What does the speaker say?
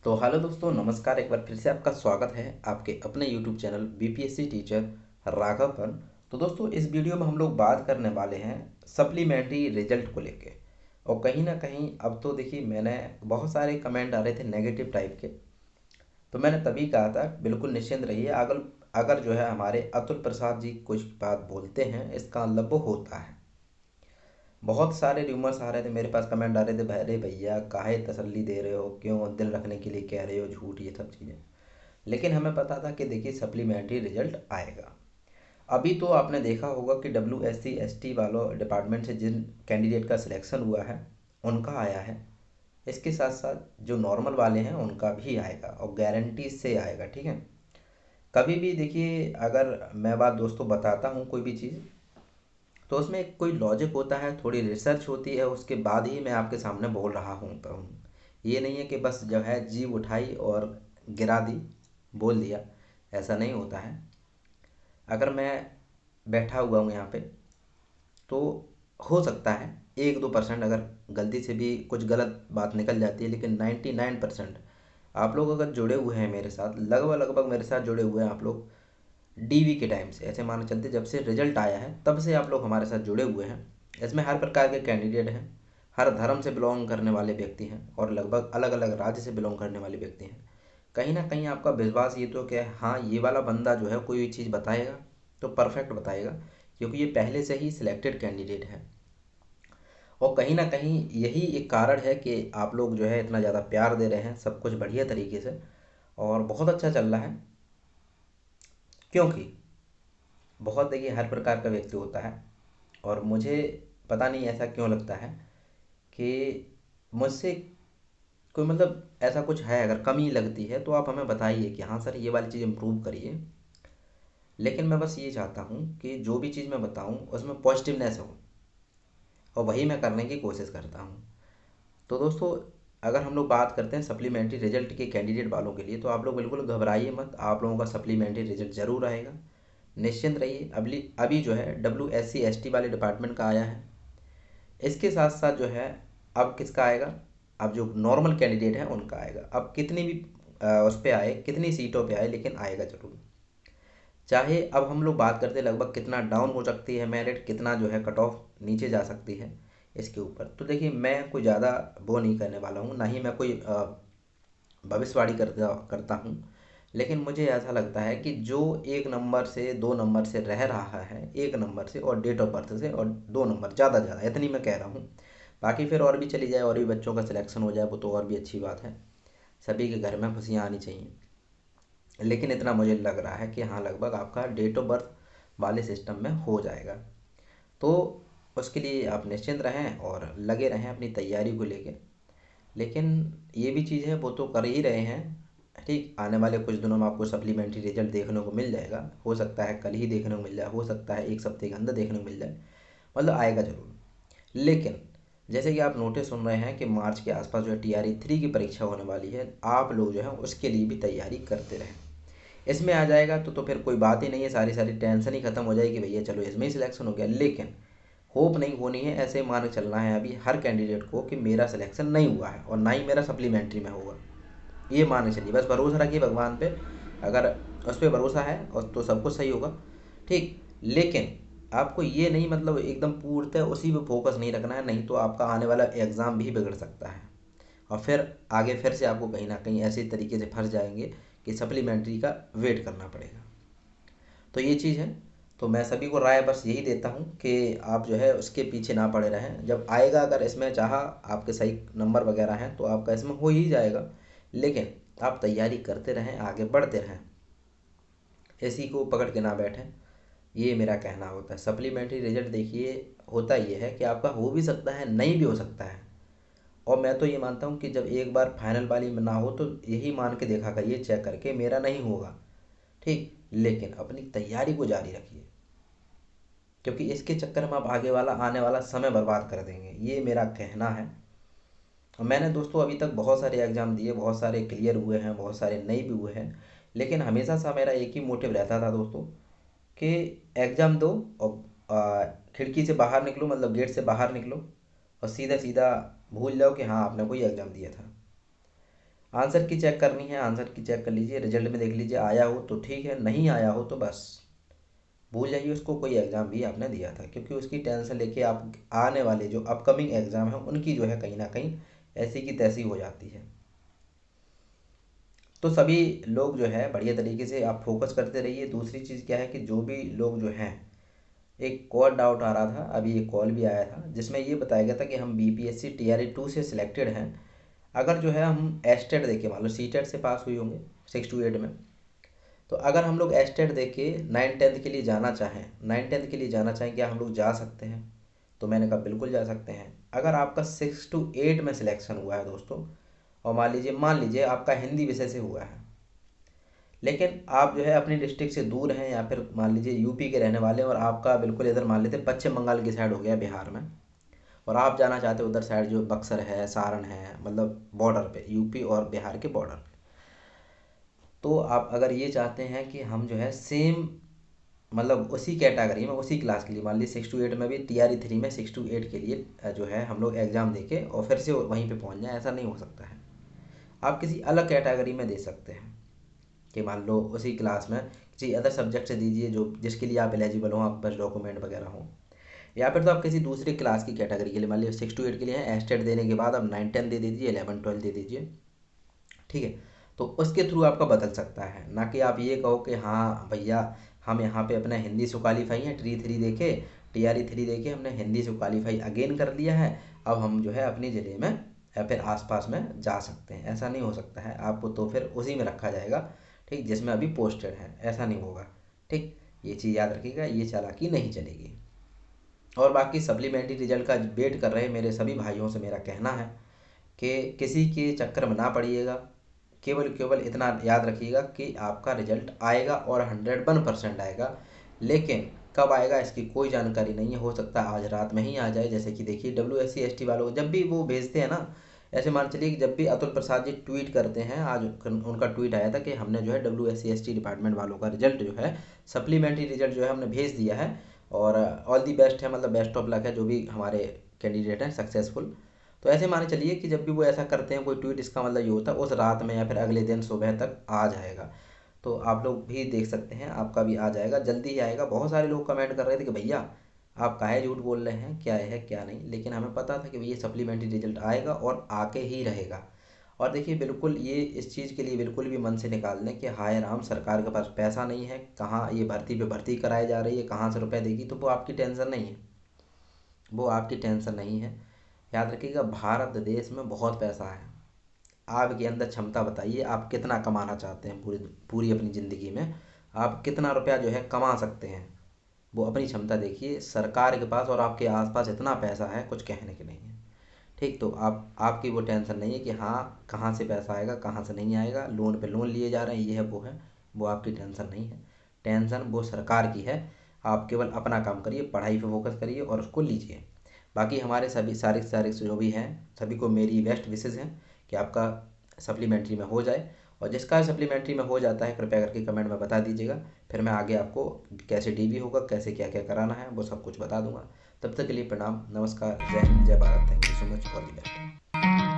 तो हेलो दोस्तों, नमस्कार। एक बार फिर से आपका स्वागत है आपके अपने YouTube channel BPSC teacher Raghav पर। तो दोस्तों, इस वीडियो में हम लोग बात करने वाले हैं सप्लीमेंट्री रिजल्ट को लेके। और कहीं ना कहीं अब तो देखिए, मैंने बहुत सारे कमेंट आ रहे थे नेगेटिव टाइप के। तो मैंने तभी कहा था बिल्कुल निश्चिंत रहिए। अगर अगर जो है हमारे अतुल प्रसाद जी कुछ बात बोलते हैं, इसका मतलब वो होता है। बहुत सारे र्यूमर्स आ रहे थे मेरे पास, कमेंट आ रहे थे, अरे भैया काहे तसल्ली दे रहे हो, क्यों दिल रखने के लिए कह रहे हो झूठ, ये सब चीज़ें। लेकिन हमें पता था कि देखिए सप्लीमेंट्री रिजल्ट आएगा। अभी तो आपने देखा होगा कि WSC/ST वालों डिपार्टमेंट से जिन कैंडिडेट का सिलेक्शन हुआ है उनका आया है। इसके साथ साथ जो नॉर्मल वाले हैं उनका भी आएगा, और गारंटी से आएगा। ठीक है। कभी भी देखिए, अगर मैं बात दोस्तों बताता हूँ कोई भी चीज़, तो उसमें एक कोई लॉजिक होता है, थोड़ी रिसर्च होती है, उसके बाद ही मैं आपके सामने बोल रहा हूँ। तो ये नहीं है कि बस जो है जीव उठाई और गिरा दी, बोल दिया। ऐसा नहीं होता है। अगर मैं बैठा हुआ हूँ यहाँ पे, तो हो सकता है 1-2% अगर गलती से भी कुछ गलत बात निकल जाती है, लेकिन 99% आप लोग अगर जुड़े हुए हैं मेरे साथ, लगभग लगभग मेरे साथ जुड़े हुए हैं आप लोग डीवी के टाइम से, ऐसे मानो चलते जब से रिजल्ट आया है तब से आप लोग हमारे साथ जुड़े हुए हैं। इसमें हर प्रकार के कैंडिडेट हैं, हर धर्म से बिलोंग करने वाले व्यक्ति हैं, और लगभग अलग अलग राज्य से बिलोंग करने वाले व्यक्ति हैं। कहीं ना कहीं आपका विश्वास ये तो कि हाँ, ये वाला बंदा जो है कोई चीज़ बताएगा तो परफेक्ट बताएगा, क्योंकि ये पहले से ही सिलेक्टेड कैंडिडेट है। और कहीं ना कहीं यही एक कारण है कि आप लोग जो है इतना ज़्यादा प्यार दे रहे हैं, सब कुछ बढ़िया तरीके से और बहुत अच्छा चल रहा है। क्योंकि बहुत देखिए हर प्रकार का व्यक्ति होता है, और मुझे पता नहीं ऐसा क्यों लगता है कि मुझसे कोई मतलब ऐसा कुछ है, अगर कमी लगती है तो आप हमें बताइए कि हाँ सर, ये वाली चीज़ इम्प्रूव करिए। लेकिन मैं बस ये चाहता हूँ कि जो भी चीज़ मैं बताऊँ उसमें पॉजिटिवनेस हो, और वही मैं करने की कोशिश करता हूँ। तो दोस्तों, अगर हम लोग बात करते हैं सप्लीमेंट्री रिजल्ट के कैंडिडेट वालों के लिए, तो आप लोग बिल्कुल घबराइए मत, आप लोगों का सप्लीमेंट्री रिजल्ट ज़रूर आएगा। निश्चिंत रहिए। अभी अभी जो है WSC/ST वाले डिपार्टमेंट का आया है। इसके साथ साथ जो है अब किसका आएगा, अब जो नॉर्मल कैंडिडेट हैं उनका आएगा। अब कितनी भी उस पर आए, कितनी सीटों पे आए, लेकिन आएगा जरूर। चाहे अब हम लोग बात करते हैं लगभग कितना डाउन हो सकती है मेरिट, कितना जो है कट ऑफ नीचे जा सकती है इसके ऊपर। तो देखिए, मैं कोई ज़्यादा वो नहीं करने वाला हूँ, ना ही मैं कोई भविष्यवाणी करता करता हूँ। लेकिन मुझे ऐसा लगता है कि जो 1 नंबर से 2 नंबर से रह रहा है, 1 नंबर से और डेट ऑफ बर्थ से, और 2 नंबर ज़्यादा ज़्यादा इतनी मैं कह रहा हूँ। बाकी फिर और भी चली जाए और भी बच्चों का सिलेक्शन हो जाए, वो तो और भी अच्छी बात है। सभी के घर में खुशियाँ आनी चाहिए। लेकिन इतना मुझे लग रहा है कि हाँ, लगभग आपका डेट ऑफ बर्थ वाले सिस्टम में हो जाएगा। तो उसके लिए आप निश्चिंत रहें और लगे रहें अपनी तैयारी को लेके। लेकिन ये भी चीज़ है, वो तो कर ही रहे हैं। ठीक, आने वाले कुछ दिनों में आपको सप्लीमेंट्री रिजल्ट देखने को मिल जाएगा। हो सकता है कल ही देखने को मिल जाए, हो सकता है 1 हफ्ते के अंदर देखने को मिल जाए, मतलब आएगा ज़रूर। लेकिन जैसे कि आप नोटिस सुन रहे हैं कि मार्च के आसपास जो है TRE 3 की परीक्षा होने वाली है, आप लोग जो है उसके लिए भी तैयारी करते रहें। इसमें आ जाएगा तो फिर कोई बात ही नहीं है, सारी सारी टेंशन ही खत्म हो जाएगी, भैया चलो इसमें ही सिलेक्शन हो गया। लेकिन होप नहीं होनी है, ऐसे मान के चलना है अभी हर कैंडिडेट को कि मेरा सिलेक्शन नहीं हुआ है और ना ही मेरा सप्लीमेंट्री में होगा। ये मान के चलिए, बस भरोसा रखिए भगवान पे। अगर उस पर भरोसा है और तो सब कुछ सही होगा। ठीक। लेकिन आपको ये नहीं, मतलब एकदम पूर्णतः उसी पे फोकस नहीं रखना है, नहीं तो आपका आने वाला एग्ज़ाम भी बिगड़ सकता है। और फिर आगे फिर से आपको कहीं ना कहीं ऐसे तरीके से फंस जाएंगे कि सप्लीमेंट्री का वेट करना पड़ेगा। तो ये चीज़ है। तो मैं सभी को राय बस यही देता हूँ कि आप जो है उसके पीछे ना पड़े रहें। जब आएगा, अगर इसमें चाहा आपके सही नंबर वगैरह हैं तो आपका इसमें हो ही जाएगा। लेकिन आप तैयारी करते रहें, आगे बढ़ते रहें, इसी को पकड़ के ना बैठें। ये मेरा कहना होता है। सप्लीमेंट्री रिजल्ट देखिए, होता ये है कि आपका हो भी सकता है, नहीं भी हो सकता है। और मैं तो ये मानता हूँ कि जब एक बार फाइनल वाली में ना हो तो यही मान के देखा करिए, चेक करके मेरा नहीं होगा। ठीक। लेकिन अपनी तैयारी को जारी रखिए, क्योंकि इसके चक्कर में आप आगे वाला आने वाला समय बर्बाद कर देंगे, ये मेरा कहना है। और मैंने दोस्तों अभी तक बहुत सारे एग्ज़ाम दिए, बहुत सारे क्लियर हुए हैं, बहुत सारे नहीं भी हुए हैं। लेकिन हमेशा सा मेरा एक ही मोटिव रहता था दोस्तों, कि एग्ज़ाम दो और खिड़की से बाहर निकलो, मतलब गेट से बाहर निकलो, और सीधा सीधा भूल जाओ कि हाँ आपने कोई एग्ज़ाम दिया था। आंसर की चेक करनी है, आंसर की चेक कर लीजिए, रिजल्ट में देख लीजिए, आया हो तो ठीक है, नहीं आया हो तो बस भूल जाइए उसको, कोई एग्ज़ाम भी आपने दिया था, क्योंकि उसकी टेंशन लेके आप आने वाले जो अपकमिंग एग्ज़ाम है उनकी जो है कहीं ना कहीं ऐसी की तैसी हो जाती है। तो सभी लोग जो है बढ़िया तरीके से आप फोकस करते रहिए। दूसरी चीज़ क्या है कि जो भी लोग जो हैं, एक और डाउट आ रहा था, अभी एक कॉल भी आया था जिसमें ये बताया गया था कि हम BPSC TRE 2 से सिलेक्टेड हैं। अगर जो है हम एस्टेट देके, मान लो सीटेट से पास हुई होंगे 6 to 8 में, तो अगर हम लोग एस्टेट देके 9-10 के लिए जाना चाहें, 9-10 के लिए जाना चाहें, क्या हम लोग जा सकते हैं? तो मैंने कहा बिल्कुल जा सकते हैं। अगर आपका 6 to 8 में सिलेक्शन हुआ है दोस्तों, और मान लीजिए आपका हिंदी विषय से हुआ है, लेकिन आप जो है अपनी डिस्ट्रिक्ट से दूर हैं, या फिर मान लीजिए यूपी के रहने वाले हैं और आपका बिल्कुल इधर मान लेते पश्चिम बंगाल की साइड हो गया, बिहार में, और आप जाना चाहते हो उधर साइड जो बक्सर है, सारण है, मतलब बॉर्डर पे, यूपी और बिहार के बॉर्डर पे, तो आप अगर ये चाहते हैं कि हम जो है सेम, मतलब उसी कैटेगरी में उसी क्लास के लिए, मान लीजिए 6 to 8 में भी TRE 3 में 6 to 8 के लिए जो है हम लोग एग्ज़ाम देके और फिर से वहीं पे पहुंच जाएं, ऐसा नहीं हो सकता है। आप किसी अलग कैटेगरी में दे सकते हैं कि मान लो उसी क्लास में किसी अदर सब्जेक्ट से दीजिए जो जिसके लिए आप एलिजिबल हो, आप बस डॉक्यूमेंट वगैरह हो, या फिर तो आप किसी दूसरी क्लास की कैटेगरी के लिए, मान लीजिए 6 to 8 के लिए है, एस्टेट देने के बाद आप 9-10 दे दीजिए, 11-12 दे दीजिए, ठीक है। तो उसके थ्रू आपका बदल सकता है, ना कि आप ये कहो कि हाँ भैया हम यहाँ पे अपना हिंदी से क्वालीफाई हैं, TRE 3 देखे हमने हिंदी से क्वालीफाई अगेन कर लिया है, अब हम जो है अपने ज़िले में या फिर आसपास में जा सकते हैं। ऐसा नहीं हो सकता है, आपको तो फिर उसी में रखा जाएगा, ठीक, जिसमें अभी पोस्टेड है, ऐसा नहीं होगा, ठीक। ये चीज़ याद रखिएगा, ये चालाकी नहीं चलेगी। और बाकी सप्लीमेंट्री रिजल्ट का वेट कर रहे मेरे सभी भाइयों से मेरा कहना है कि किसी के चक्कर में ना पड़िएगा, केवल केवल इतना याद रखिएगा कि आपका रिजल्ट आएगा और 101% आएगा, लेकिन कब आएगा इसकी कोई जानकारी नहीं है। हो सकता है आज रात में ही आ जाए, जैसे कि देखिए WSC ST वालों को जब भी वो भेजते हैं ना, ऐसे मान चलिए कि जब भी अतुल प्रसाद जी ट्वीट करते हैं, आज उनका ट्वीट आया था कि हमने जो है WSC ST डिपार्टमेंट वालों का रिजल्ट जो है, सप्लीमेंट्री रिजल्ट जो है हमने भेज दिया है, और ऑल दी बेस्ट है, मतलब बेस्ट ऑफ लक है जो भी हमारे कैंडिडेट हैं सक्सेसफुल। तो ऐसे माने चलिए कि जब भी वो ऐसा करते हैं कोई ट्वीट, इसका मतलब ये होता है उस रात में या फिर अगले दिन सुबह तक आ जाएगा। तो आप लोग भी देख सकते हैं, आपका भी आ जाएगा, जल्दी ही आएगा। बहुत सारे लोग कमेंट कर रहे थे कि भैया आप काहे झूठ बोल रहे हैं, क्या है क्या नहीं, लेकिन हमें पता था कि ये सप्लीमेंट्री रिजल्ट आएगा और आके ही रहेगा। और देखिए बिल्कुल ये इस चीज़ के लिए बिल्कुल भी मन से निकाल दें कि हाय राम सरकार के पास पैसा नहीं है, कहाँ ये भर्ती पे भर्ती कराई जा रही है, कहाँ से रुपए देगी, तो वो आपकी टेंशन नहीं है, वो आपकी टेंशन नहीं है। याद रखिएगा भारत देश में बहुत पैसा है, आपके अंदर क्षमता बताइए, आप कितना कमाना चाहते हैं पूरी पूरी अपनी ज़िंदगी में, आप कितना रुपया जो है कमा सकते हैं, वो अपनी क्षमता देखिए। सरकार के पास और आपके आसपास इतना पैसा है, कुछ कहने के नहीं है, ठीक। तो आप आपकी वो टेंशन नहीं है कि हाँ कहाँ से पैसा आएगा कहाँ से नहीं आएगा, लोन पे लोन लिए जा रहे हैं, ये है वो है, वो आपकी टेंशन नहीं है। टेंशन वो सरकार की है। आप केवल अपना काम करिए, पढ़ाई पे फोकस करिए और उसको लीजिए। बाकी हमारे सभी सारे सारे जो भी हैं, सभी को मेरी बेस्ट विशेज़ हैं कि आपका सप्लीमेंट्री में हो जाए, और जिसका सप्लीमेंट्री में हो जाता है कृपया करके कमेंट में बता दीजिएगा, फिर मैं आगे आपको कैसे DV होगा, कैसे क्या क्या कराना है, वो सब कुछ बता दूंगा। तब तक के लिए प्रणाम, नमस्कार, जय हिंद, जय Bharat, thank you so much, all the best.